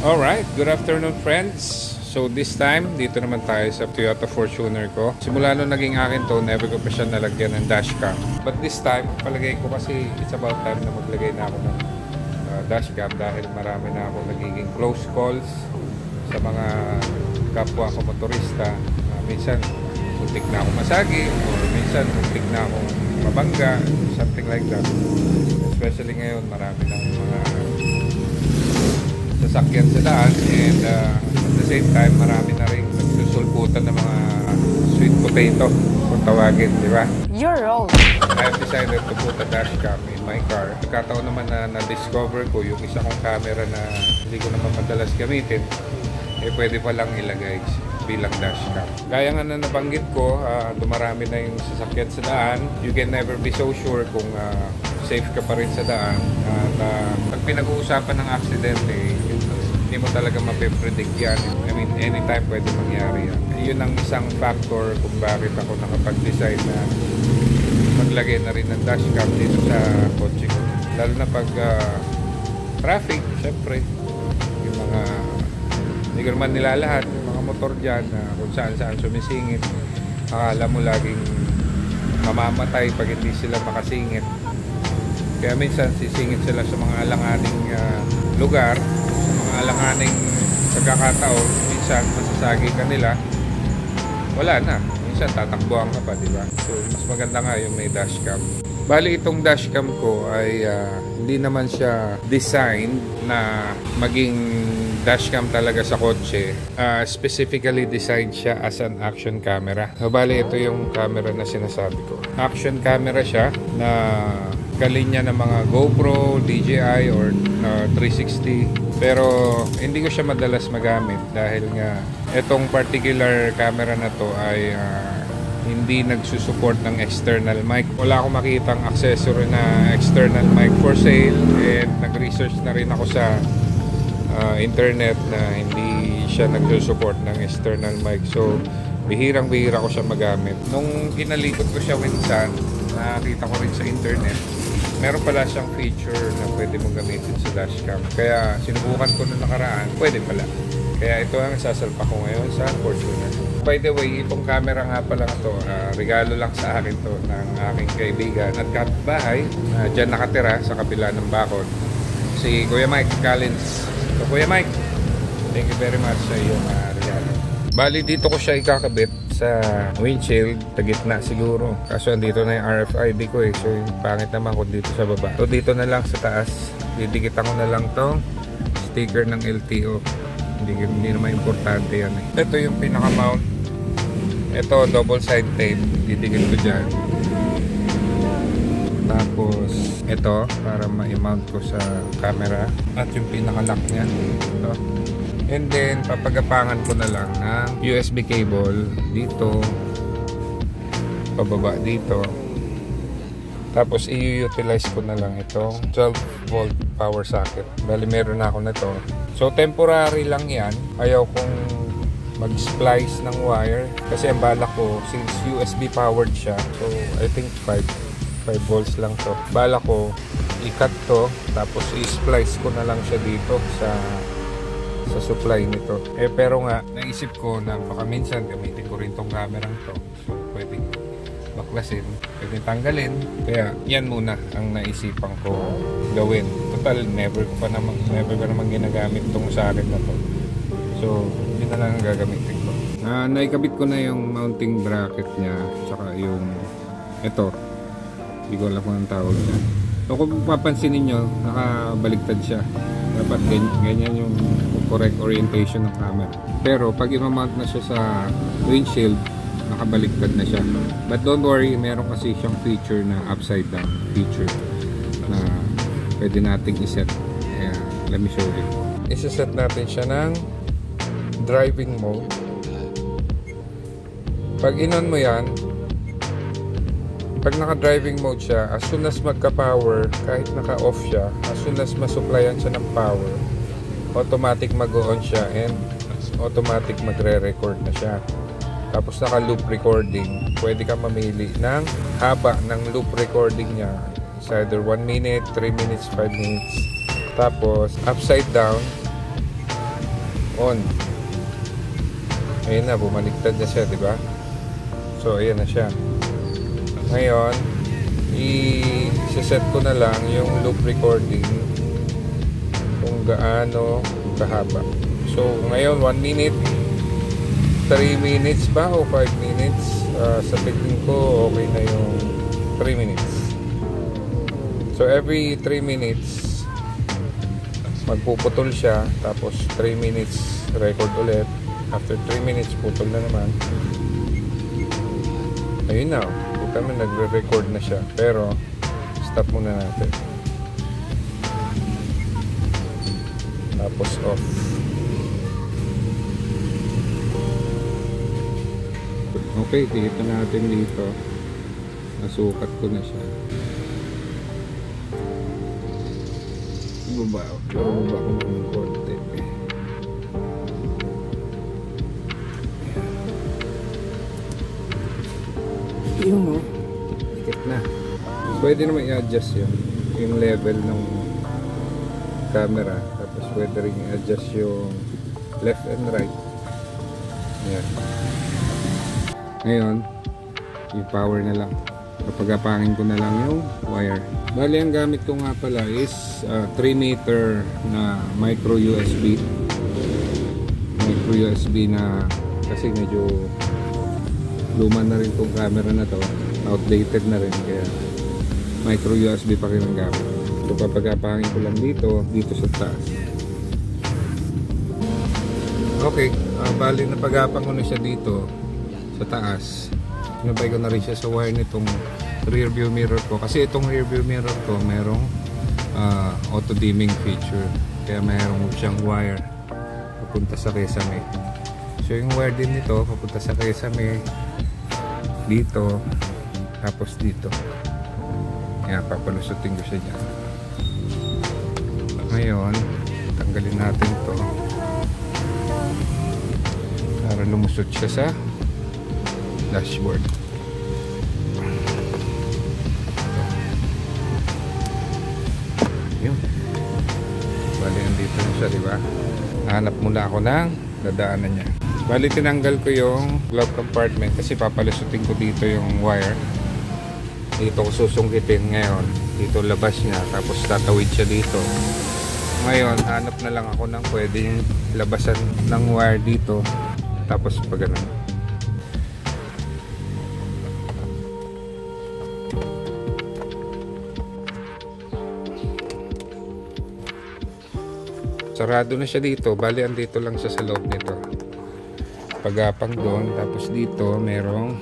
Alright, good afternoon friends. So this time, dito naman tayo sa Toyota Fortuner ko. Simula nung naging akin to, never ko pa siya nalagyan ng dashcam. But this time, palagay ko kasi it's about time na maglagay na ako ng dashcam dahil marami na ako nagiging close calls sa mga kapwa ko motorista. Minsan, muntik na ako masagi or minsan, muntik na ako mabangga, something like that. Especially ngayon, marami na mga sasakyan sa daan and at the same time marami na rin nagsusulputan ng mga sweet potato kung tawagin, di ba? You're wrong. I have decided to put a dashcam in my car. Nagkataon naman na na-discover ko yung isa kong camera na hindi ko naman madalas gamitin, pwede palang ilagay bilang dashcam. Kaya nga na nabanggit ko, dumarami na yung sasakyan sa daan. You can never be so sure kung safe ka pa rin sa daan. At pag pinag-uusapan ng aksidente, hindi mo talaga mapipredict yan. I mean, anytime pwede mangyari yan. Yun ang isang factor kung bakit ako nakapag-decide na maglagay na rin ng dashcam dito sa kotse ko. Lalo na pag traffic, syempre, yung mga hindi ko naman nilalahat, yung mga motor dyan na kung saan-saan sumisingit. Akala mo laging mamamatay pag hindi sila makasingit. Kaya minsan sisingit sila sa mga alanganing lugar, sa mga alanganing pagkakataon. Minsan masasagi ka nila, wala na. Minsan tatakbuhan ka pa, di ba? So mas maganda nga yung may dashcam. Bali itong dashcam ko ay hindi naman siya designed na maging dashcam talaga sa kotse. Specifically designed siya as an action camera. So, bali ito yung camera na sinasabi ko. Action camera siya na kalinya ng mga GoPro, DJI or 360. Pero hindi ko siya madalas magamit dahil nga itong particular camera na to ay hindi nagsusupport ng external mic. Wala akong makitang accessory na external mic for sale and nag-research na rin ako sa internet na hindi siya nagsusupport ng external mic. So bihirang-bihira ko siya magamit. Nung kinalikot ko siya minsan, nakita ko rin sa internet, meron pala siyang feature na pwede mong gamitin sa dashcam. Kaya sinubukan ko na nakaraan, pwede pala. Kaya ito ang sasalpa ko ngayon sa Fortuner. By the way, itong camera nga pala ito, regalo lang sa akin to ng aking kaibigan at kapitbahay. Diyan nakatira sa kabila ng bakod. Si Kuya Mike Collins. So Kuya Mike, thank you very much sa iyong regalo. Bali dito ko siya ikakabit sa windshield, sa gitna siguro. Kaso andito na yung RFID ko eh. So yung pangit naman kung dito sa baba. So dito na lang sa taas, didikitan ko na lang tong sticker ng LTO. Hindi naman importante yan eh. Ito yung pinaka-mount. Ito double side tape, didikit ko dyan. Tapos ito para ma-mount ko sa camera. At yung pinaka-lock nya ito. And then papagapangan ko na lang ng USB cable dito, pababa dito. Tapos i-utilize ko na lang itong 12 volt power socket. Bali meron na ako na ito. So temporary lang yan. Ayaw kong mag-splice ng wire kasi ang balak ko since USB powered siya. So I think 5 volts lang to. Balak ko i-cut to tapos i-splice ko na lang siya dito sa supply nito. Pero nga naisip ko na baka minsan gamitin ko rin tong camera to. So pwedeng baklasin, pwedeng tanggalin. Kaya yan muna ang naisipan ko gawin. Total never ko naman ginagamit tong sa akin na to. So yun na lang ang gagamitin ko. Naikabit ko na yung mounting bracket nya tsaka yung ito. Hindi ko alam kung anong tawag niya. So kung papansin niyo, nakabaligtad siya. Dapat ganyan yung correct orientation ng camera. Pero pag i-mount na siya sa windshield, nakabaliktad na siya. But don't worry, meron kasi siyang feature na upside down feature na pwede nating iset. Kaya, let me show you. Isa-set natin siya ng driving mode. Pag in-on mo yan, pag naka-driving mode siya, as soon as magka-power, kahit naka-off siya, as soon as masupplyan siya ng power, automatic mag-on siya and automatic magre-record na siya. Tapos naka-loop recording. Pwede ka mamili ng haba ng loop recording niya. It's either 1 minute, 3 minutes, 5 minutes. Tapos upside down, On. Ayun na, bumaliktad na siya, di ba? So, ayan na siya. Ngayon, i-set ko na lang yung loop recording kung gaano kahaba. So, ngayon, 1 minute, 3 minutes ba o 5 minutes? Sa tingin ko, okay na yung 3 minutes. So, every 3 minutes, magpuputol siya. Tapos, 3 minutes, record ulit. After 3 minutes, putol na naman. Ayun na. Kita mo, nagre-record na siya. Pero, stop muna natin. Tapos, off. Okay, tingnan natin dito. Nasukat ko na siya. Baba ko ng konti. Yun o. Dikit na. Pwede naman i-adjust yun. Yung level ng camera. Tapos pwede rin i-adjust yung left and right. Ayan. Ngayon, i-power na lang. Papagapangin ko na lang yung wire. Bali, ang gamit ko nga pala is 3 meter na micro USB. Micro USB na kasi medyo luma na rin tong camera na to. Outdated na rin. Kaya micro USB pa rin ang gamit. So, papagapangin ko lang dito sa taas. Okay. Bali, napagapang ko na siya dito sa taas. Sinabay ko na rin siya sa wire nitong rear view mirror ko. Kasi itong rear view mirror ko merong auto dimming feature. Kaya mayroong siyang wire papunta sa kesame. So yung wire din nito papunta sa kesame dito. Tapos dito. Kaya papalusutin ko siya dyan. Ngayon, tanggalin natin to para lumusot siya sa dashboard. Yun. Bali, nandito na siya, diba? Hanap muna ako ng dadaanan niya. Bali, tinanggal ko yung glove compartment kasi papalusutin ko dito yung wire. Dito ko susungkitin ngayon. Dito labas niya. Tapos tatawid siya dito. Ngayon, hanap na lang ako ng pwedeng labasan ng wire dito. Tapos pag ganun. Sarado na siya dito. Bali, andito lang siya sa loob nito. Pagapang doon. Tapos dito, merong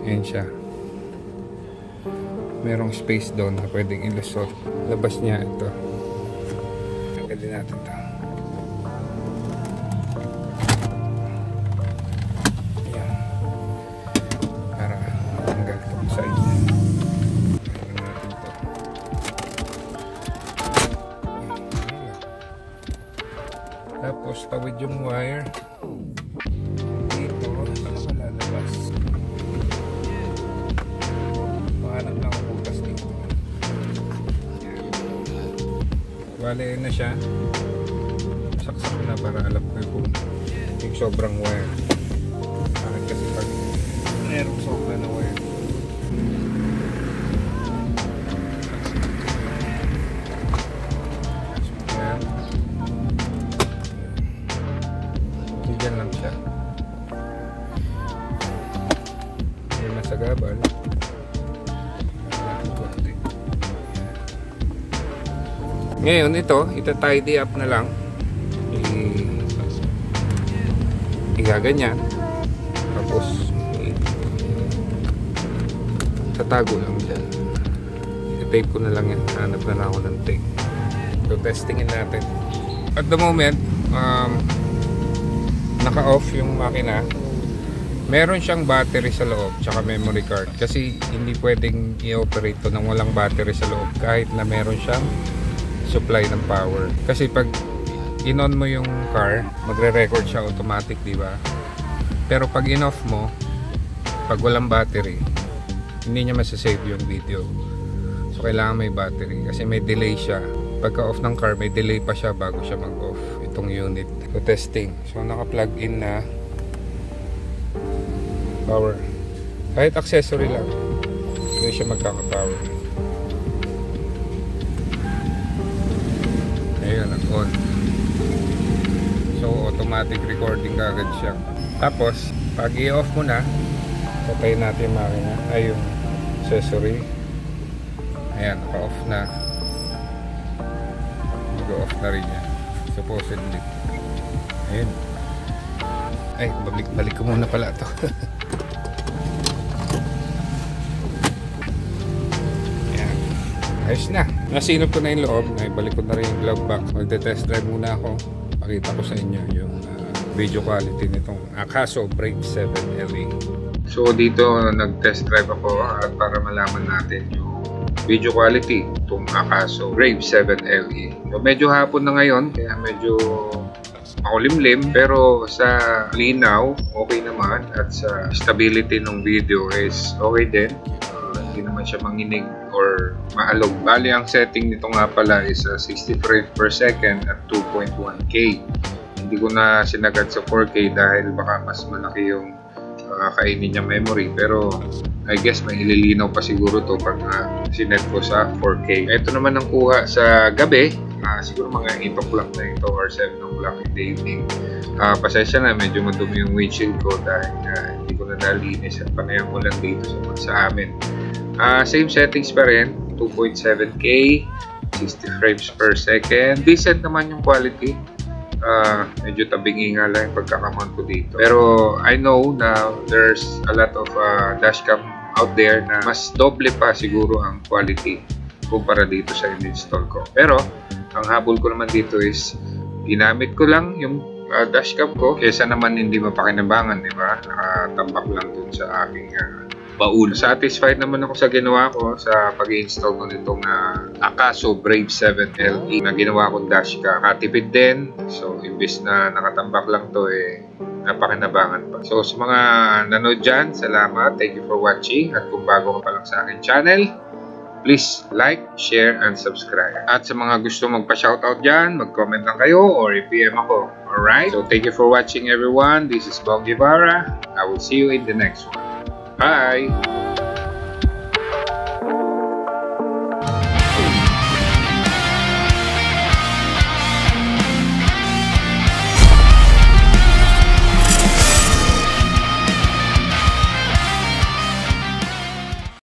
ayan siya. Merong space doon na pwedeng ilusot. Labas niya ito. Tanggalin natin ito. Ayan. Para tanggal itong side. Tanggalin natin ito. Tapos tawid yung wire dito para malalabas. Mahanap lang ang butas dito. Bale na siya. Saksak ko na para alam ko kung yung sobrang wire. Bakit kasi pag merong sobra na wire dyan lang siya. Yung nasa gabal ngayon ito, ita-tidy up na lang. Igaganyan. Tapos tatago lang dyan. I-tape ko na lang yan. Hanap na lang ako ng tape. So testingin natin. At the moment naka-off yung makina. Meron siyang battery sa loob tsaka memory card kasi hindi pwedeng i-operate to nang walang battery sa loob kahit na meron siyang supply ng power. Kasi pag in-on mo yung car, magre-record siya automatic, di ba? Pero pag in-off mo, pag walang battery, hindi niya masasave yung video. So kailangan may battery kasi may delay siya. Pagka-off ng car, may delay pa siya bago siya mag-off. itong unit. So testing. So naka-plug in na power. Kahit accessory lang, hindi siya magkaka-power. Ayun, nag-on. So automatic recording agad siya. Tapos pag i-off mo na, patayin natin yung makina. Ay, yung accessory. Ayan, naka-off na. Mag-off na rin yan. Supposedly. Ayun. Ay, balik ko muna pala ito. Ayan. Ayos na. Nasinop ko na yung loob. Balik ko na rin yung glove box. Magde-test drive muna ako. Pakita ko sa inyo yung video quality nitong Akaso Brave 7 LE. So dito nag-test drive ako at para malaman natin yung video quality itong Akaso Brave 7 LE. So medyo hapon na ngayon kaya medyo makulimlim pero sa linaw okay naman at sa stability ng video is okay din. Hindi naman siya manginig or maalog. Bali ang setting nito nga pala is 60 frames per second at 2.1K. Hindi ko na sinagad sa 4K dahil baka mas malaki yung kainin niya memory, pero I guess may ililinaw pa siguro to pag sinet ko sa 4K. Ito naman ang kuha sa gabi, siguro mga 8 o'clock na ito or 7 o'clock in the evening. Pasensya na, medyo madumi yung windshield ko dahil hindi ko na nalinis at panayang ulan dito sa amin. Same settings pa rin, 2.7K, 60 frames per second. Decent naman yung quality. Medyo tabingi nga lang yung pagkakamount ko dito. Pero I know na there's a lot of dashcam out there na mas doble pa siguro ang quality kumpara dito sa in-install ko. Pero ang habol ko naman dito is ginamit ko lang yung dashcam ko kesa naman hindi mapakinabangan, di ba? Nakatambak lang dun sa aking baul. Satisfied naman ako sa ginawa ko sa pag-i-install ko nitong Akaso Brave 7 LE na ginawa kong dashcam. Katipid din. So, imbis na nakatambak lang to napakinabangan pa. So, sa mga nanood dyan, salamat. Thank you for watching. At kung bago ka pa lang sa akin channel, please like, share, and subscribe. At sa mga gusto magpa-shoutout dyan, mag-comment lang kayo or i-PM ako. Alright? So, thank you for watching everyone. This is Bong Guevara. I will see you in the next one. Bye!